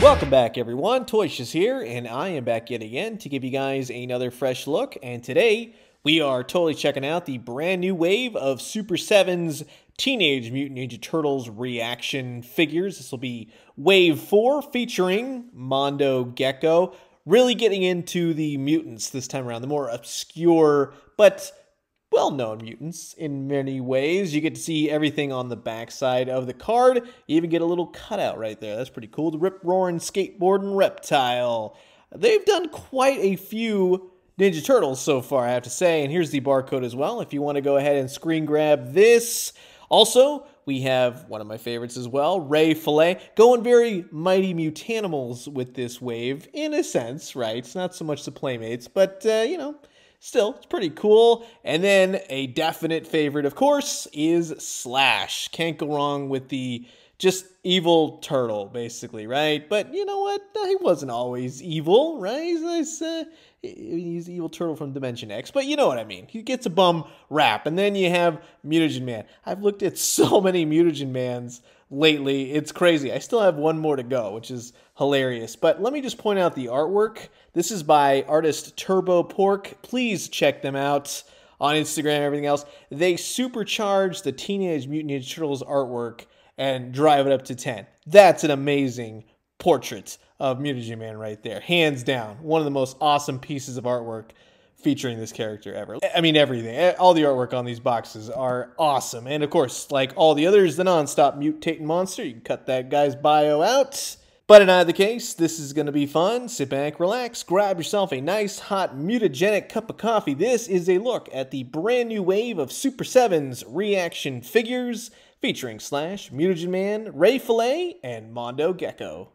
Welcome back, everyone. Toyshiz here, and I am back yet again to give you guys another fresh look. And today, we are totally checking out the brand new wave of Super 7's Teenage Mutant Ninja Turtles ReACTION figures. This will be Wave 4 featuring Mondo Gecko. Really getting into the mutants this time around, the more obscure but well-known mutants in many ways. You get to see everything on the backside of the card. You even get a little cutout right there. That's pretty cool. The rip-roaring, skateboarding reptile. They've done quite a few Ninja Turtles so far, I have to say. And here's the barcode as well if you want to go ahead and screen grab this. Also, we have one of my favorites as well, Fillet, going very Mighty Mutanimals with this wave, in a sense, right? It's not so much the Playmates, but, you know, still, it's pretty cool. And then a definite favorite, of course, is Slash. Can't go wrong with the just evil turtle, basically, right? But you know what? He wasn't always evil, right? He's the evil turtle from Dimension X, but you know what I mean. He gets a bum rap. And then you have Mutagen Man. I've looked at so many Mutagen Mans lately. It's crazy. I still have one more to go, which is hilarious. But let me just point out the artwork. This is by artist Turbo Pork. Please check them out on Instagram and everything else. They supercharge the Teenage Mutant Ninja Turtles artwork and drive it up to 10. That's an amazing portrait of Mutagen Man right there. Hands down. One of the most awesome pieces of artwork featuring this character ever. I mean, everything. All the artwork on these boxes are awesome. And of course, like all the others, the non-stop mutating monster. You can cut that guy's bio out. But in either case, this is going to be fun. Sit back, relax, grab yourself a nice, hot, mutagenic cup of coffee. This is a look at the brand new wave of Super 7's ReACTION figures featuring Slash, Mutagen Man, Fillet, and Mondo Gecko.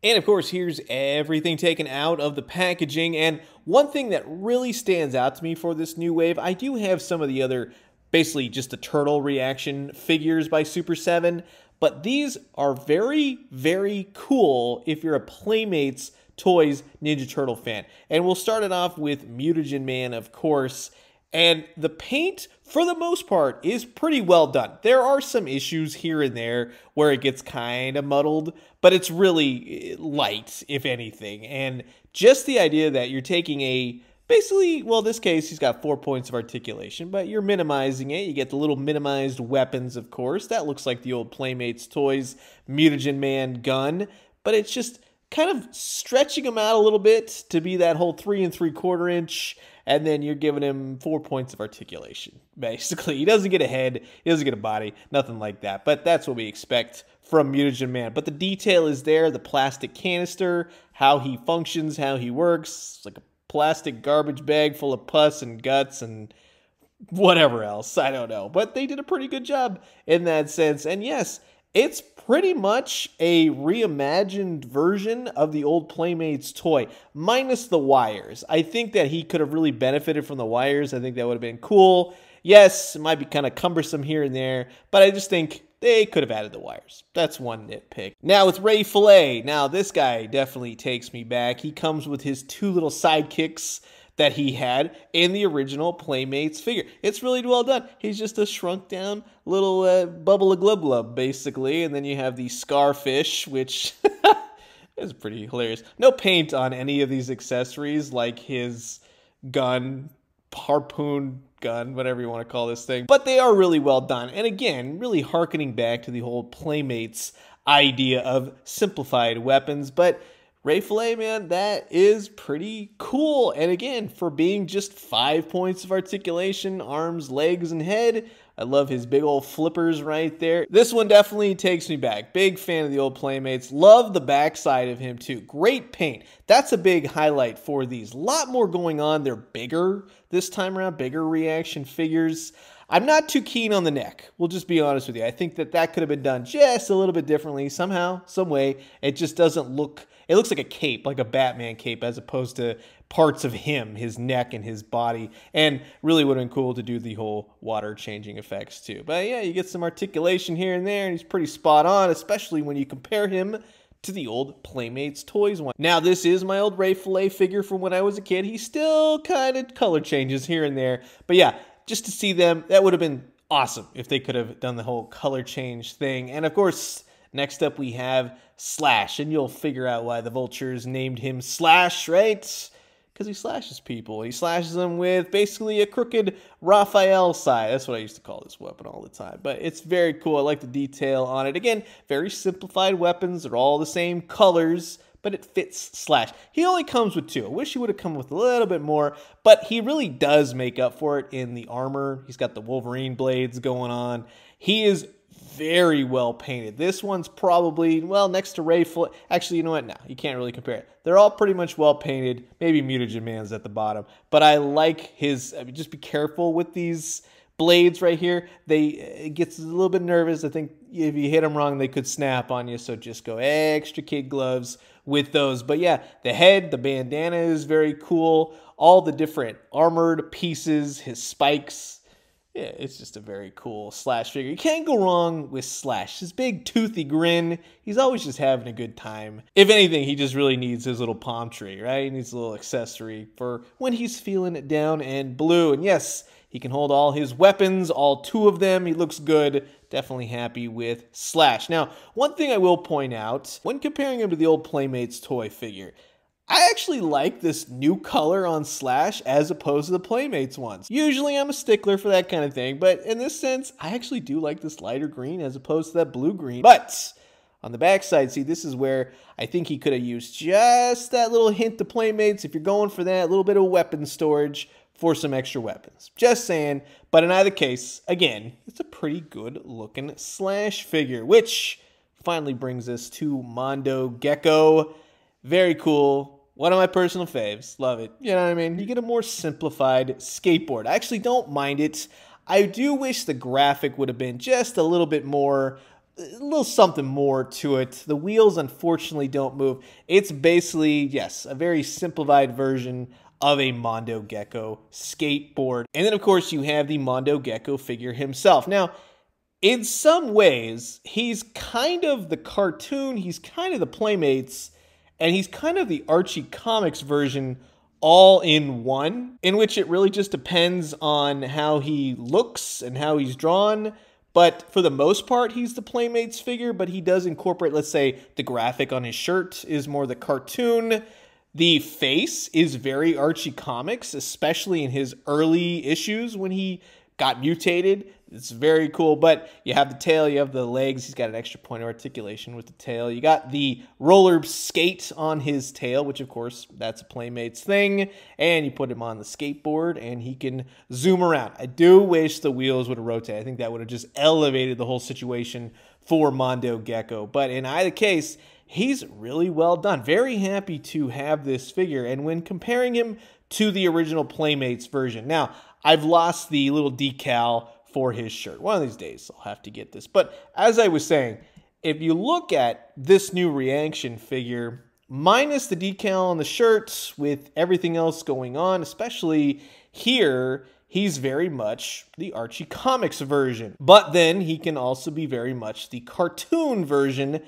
And of course, here's everything taken out of the packaging. And one thing that really stands out to me for this new wave, I do have some of the other, basically just the Turtle ReACTION figures by Super 7, but these are very, very cool if you're a Playmates Toys Ninja Turtle fan. And we'll start it off with Mutagen Man, of course. And the paint, for the most part, is pretty well done. There are some issues here and there where it gets kind of muddled, but it's really light, if anything. And just the idea that you're taking a, basically, well, in this case, he's got 4 points of articulation, but you're minimizing it. You get the little minimized weapons, of course. That looks like the old Playmates Toys Mutagen Man gun, but it's just kind of stretching him out a little bit to be that whole 3 3/4 inch. And then you're giving him 4 points of articulation, basically. He doesn't get a head, he doesn't get a body, nothing like that. But that's what we expect from Mutagen Man. But the detail is there, the plastic canister, how he functions, how he works. It's like a plastic garbage bag full of pus and guts and whatever else, I don't know. But they did a pretty good job in that sense. And yes, it's pretty much a reimagined version of the old Playmates toy, minus the wires. I think that he could have really benefited from the wires. I think that would have been cool. Yes, it might be kind of cumbersome here and there, but I just think they could have added the wires. That's one nitpick. Now with Fillet, now this guy definitely takes me back. He comes with his 2 little sidekicks that he had in the original Playmates figure. It's really well done. He's just a shrunk down little bubble of glub glub, basically. And then you have the Scarfish, which is pretty hilarious. No paint on any of these accessories, like his gun, harpoon gun, whatever you want to call this thing. But they are really well done. And again, really hearkening back to the whole Playmates idea of simplified weapons. But Fillet, man, that is pretty cool. And again, for being just 5 points of articulation, arms, legs, and head, I love his big old flippers right there. This one definitely takes me back. Big fan of the old Playmates. Love the backside of him too. Great paint. That's a big highlight for these. A lot more going on. They're bigger this time around, bigger ReACTION figures. I'm not too keen on the neck. We'll just be honest with you. I think that that could have been done just a little bit differently. Somehow, some way, it just doesn't look, it looks like a cape, like a Batman cape, as opposed to parts of him, his neck and his body. And really would have been cool to do the whole water changing effects too. But yeah, you get some articulation here and there, and he's pretty spot on, especially when you compare him to the old Playmates Toys one. Now, this is my old Fillet figure from when I was a kid. He still kind of color changes here and there. But yeah, just to see them, that would have been awesome if they could have done the whole color change thing. And of course, Next up, we have Slash, and you'll figure out why the Vultures named him Slash, right? Because he slashes people. He slashes them with basically a crooked Raphael side. That's what I used to call this weapon all the time. But it's very cool. I like the detail on it. Again, very simplified weapons. They're all the same colors, but it fits Slash. He only comes with 2. I wish he would have come with a little bit more, but he really does make up for it in the armor. He's got the Wolverine blades going on. He is very well painted. This one's probably, well, next to Fillet. Actually, you know what? No, you can't really compare it. They're all pretty much well painted. Maybe Mutagen Man's at the bottom. But I like his, I mean, just be careful with these blades right here. It gets a little bit nervous. I think if you hit them wrong, they could snap on you. So just go extra kid gloves with those. But yeah, the head, the bandana is very cool. All the different armored pieces, his spikes. Yeah, it's just a very cool Slash figure. You can't go wrong with Slash. His big toothy grin, he's always just having a good time. If anything, he just really needs his little palm tree, right? He needs a little accessory for when he's feeling it down and blue. And yes, he can hold all his weapons, all 2 of them. He looks good. Definitely happy with Slash. Now, one thing I will point out, when comparing him to the old Playmates toy figure, I actually like this new color on Slash as opposed to the Playmates ones. Usually I'm a stickler for that kind of thing, but in this sense, I actually do like this lighter green as opposed to that blue-green. But on the backside, see, this is where I think he could have used just that little hint to Playmates. If you're going for that, little bit of weapon storage for some extra weapons. Just saying. But in either case, again, it's a pretty good-looking Slash figure, which finally brings us to Mondo Gecko. Very cool. One of my personal faves. Love it. You know what I mean? You get a more simplified skateboard. I actually don't mind it. I do wish the graphic would have been just a little bit more, a little something more to it. The wheels, unfortunately, don't move. It's basically, yes, a very simplified version of a Mondo Gecko skateboard. And then, of course, you have the Mondo Gecko figure himself. Now, in some ways, he's kind of the cartoon, he's kind of the Playmates, and he's kind of the Archie Comics version all in one, in which it really just depends on how he looks and how he's drawn. But for the most part, he's the Playmates figure, but he does incorporate, let's say, the graphic on his shirt is more the cartoon. The face is very Archie Comics, especially in his early issues when he got mutated. It's very cool, but you have the tail, you have the legs. He's got an extra point of articulation with the tail. You got the roller skate on his tail, which, of course, that's a Playmates thing. And you put him on the skateboard, and he can zoom around. I do wish the wheels would have rotated. I think that would have just elevated the whole situation for Mondo Gecko. But in either case, he's really well done. Very happy to have this figure. And when comparing him to the original Playmates version, now, I've lost the little decal for his shirt. One of these days, I'll have to get this. But as I was saying, if you look at this new ReACTION figure, minus the decal on the shirt, with everything else going on, especially here, he's very much the Archie Comics version. But then he can also be very much the cartoon version,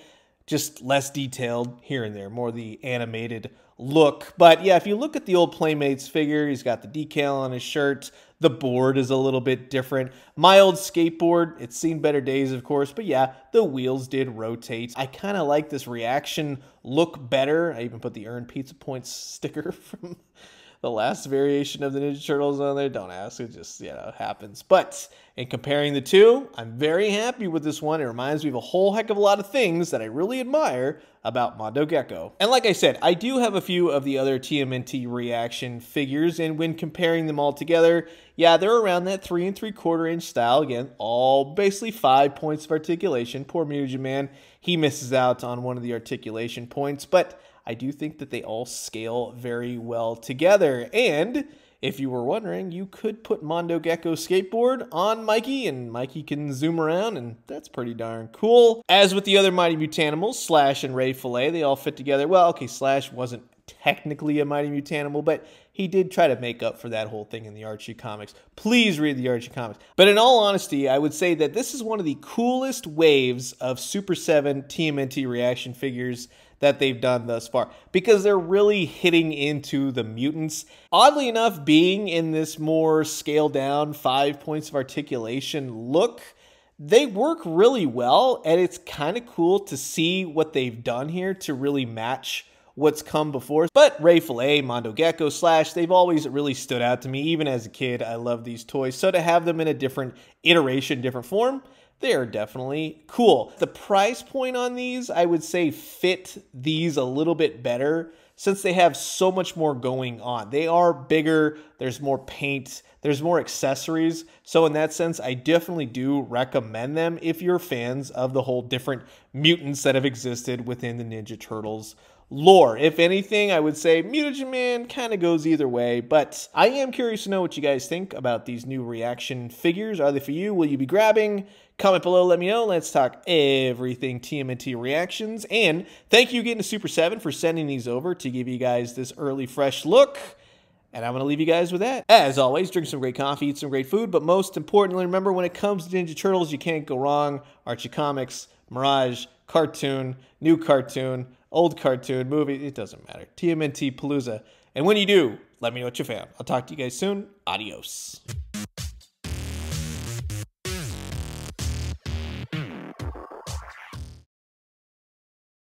just less detailed here and there, more the animated look. But yeah, if you look at the old Playmates figure, he's got the decal on his shirt. The board is a little bit different. My old skateboard, it's seen better days, of course, but yeah, the wheels did rotate. I kind of like this ReACTION look better. I even put the Earn Pizza Points sticker from the last variation of the Ninja Turtles on there. Don't ask, it just, you know, happens. But in comparing the two, I'm very happy with this one. It reminds me of a whole heck of a lot of things that I really admire about Mondo Gecko. And like I said, I do have a few of the other TMnT ReACTION figures, and when comparing them all together, yeah, they're around that 3 3/4 inch style. Again, all basically 5 points of articulation. Poor Mutagen Man, he misses out on one of the articulation points, but I do think that they all scale very well together. And if you were wondering, you could put Mondo Gecko skateboard on Mikey, and Mikey can zoom around, and that's pretty darn cool. As with the other Mighty Mutanimals, Slash and Fillet, they all fit together. Well, okay, Slash wasn't technically a Mighty Mutanimal, but he did try to make up for that whole thing in the Archie comics. Please read the Archie comics. But in all honesty, I would say that this is one of the coolest waves of Super 7 TMnT ReACTION figures that they've done thus far, because they're really hitting into the mutants. Oddly enough, being in this more scaled down 5 points of articulation look, they work really well, and it's kind of cool to see what they've done here to really match what's come before. But Fillet, Mondo Gecko, Slash, they've always really stood out to me. Even as a kid, I love these toys. So to have them in a different iteration, different form, they are definitely cool. The price point on these, I would say, fit these a little bit better since they have so much more going on. They are bigger, there's more paint, there's more accessories. So in that sense, I definitely do recommend them if you're fans of the whole different mutants that have existed within the Ninja Turtles lore. If anything, I would say Mutagen Man kind of goes either way, but I am curious to know what you guys think about these new ReACTION figures. Are they for you? Will you be grabbing? Comment below, let me know. Let's talk everything TMnT reactions. And thank you again to Super 7 for sending these over to give you guys this early fresh look. And I'm going to leave you guys with that. As always, drink some great coffee, eat some great food, but most importantly, remember when it comes to Ninja Turtles, you can't go wrong. Archie Comics, Mirage, cartoon, new cartoon, old cartoon, movie, it doesn't matter. TMnT Palooza. And when you do, let me know what you found. I'll talk to you guys soon. Adios.